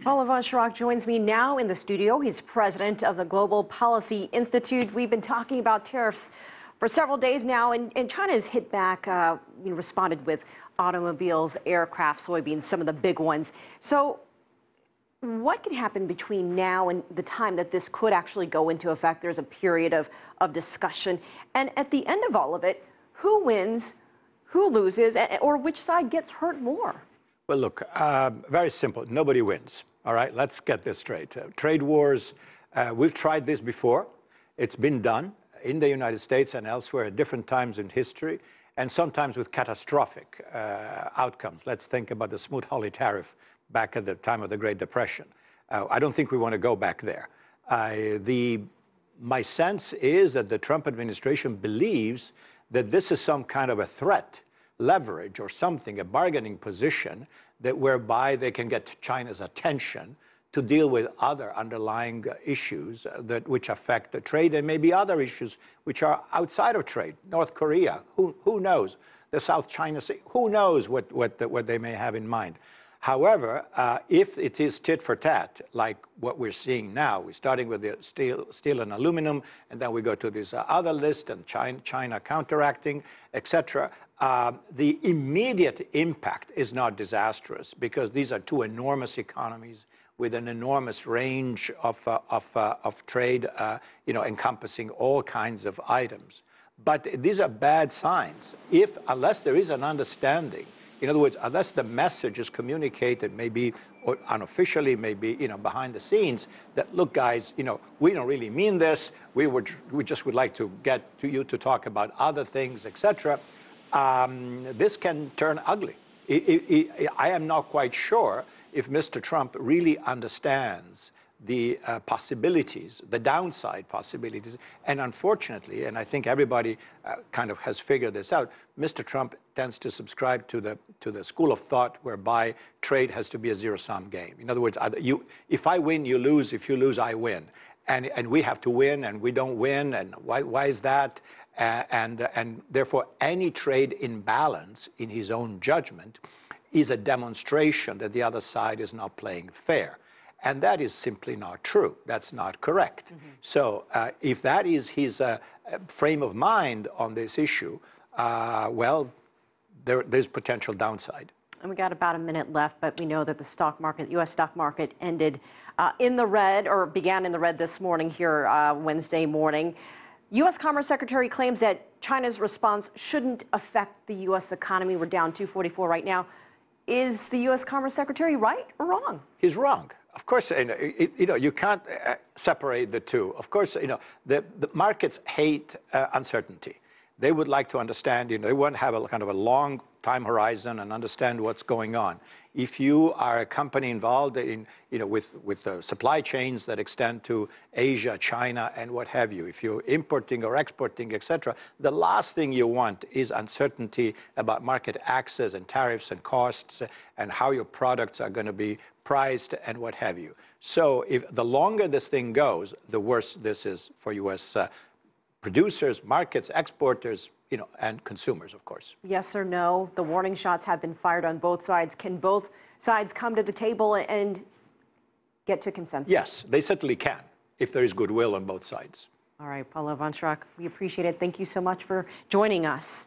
Paolo von Schirach joins me now in the studio. He's president of the Global Policy Institute. We've been talking about tariffs for several days now, and China has hit back, responded with automobiles, aircraft, soybeans, some of the big ones. So what can happen between now and the time that this could actually go into effect? There's a period of discussion. And at the end of all of it, who wins, who loses, or which side gets hurt more? Well, look, very simple. Nobody wins. All right, let's get this straight. Trade wars, we've tried this before. It's been done in the United States and elsewhere at different times in history, and sometimes with catastrophic outcomes. Let's think about the Smoot-Hawley tariff back at the time of the Great Depression. I don't think we want to go back there. My sense is that the Trump administration believes that this is some kind of a threat, leverage or something, a bargaining position that whereby they can get China's attention to deal with other underlying issues which affect the trade, and maybe other issues which are outside of trade. North Korea, who knows? The South China Sea, who knows what they may have in mind. However, if it is tit for tat, like what we're seeing now, we're starting with the steel and aluminum, and then we go to this other list, and China counteracting, etc. The immediate impact is not disastrous because these are two enormous economies with an enormous range of trade, encompassing all kinds of items. But these are bad signs unless there is an understanding. In other words, unless the message is communicated, maybe or unofficially, maybe behind the scenes, that look, guys, we don't really mean this. We just would like to get to you to talk about other things, etc. This can turn ugly. I am not quite sure if Mr. Trump really understands the possibilities, the downside possibilities. And unfortunately, and I think everybody kind of has figured this out, Mr. Trump tends to subscribe to the school of thought whereby trade has to be a zero-sum game. In other words, if I win, you lose. If you lose, I win. And we have to win, and we don't win. And why is that? And therefore, any trade imbalance, in his own judgment, is a demonstration that the other side is not playing fair. And that is simply not true. That's not correct. Mm-hmm. So if that is his frame of mind on this issue, well, there's potential downside. And we got about a minute left, but we know that the stock market, U.S. stock market, ended in the red, or began in the red this morning here, Wednesday morning. U.S. Commerce Secretary claims that China's response shouldn't affect the U.S. economy. We're down 244 right now. Is the U.S. Commerce Secretary right or wrong? He's wrong. Of course, you can't separate the two. Of course, the markets hate uncertainty. They would like to understand, they want to have a kind of a long time horizon and understand what's going on. If you are a company involved in, with supply chains that extend to Asia, China, and what have you, if you're importing or exporting, etc., the last thing you want is uncertainty about market access and tariffs and costs and how your products are going to be priced and what have you. So the longer this thing goes, the worse this is for U.S. Producers, markets, exporters, and consumers, of course. Yes or no? The warning shots have been fired on both sides. Can both sides come to the table and get to consensus? Yes, they certainly can, if there is goodwill on both sides. All right, Paolo von Schirach, we appreciate it. Thank you so much for joining us.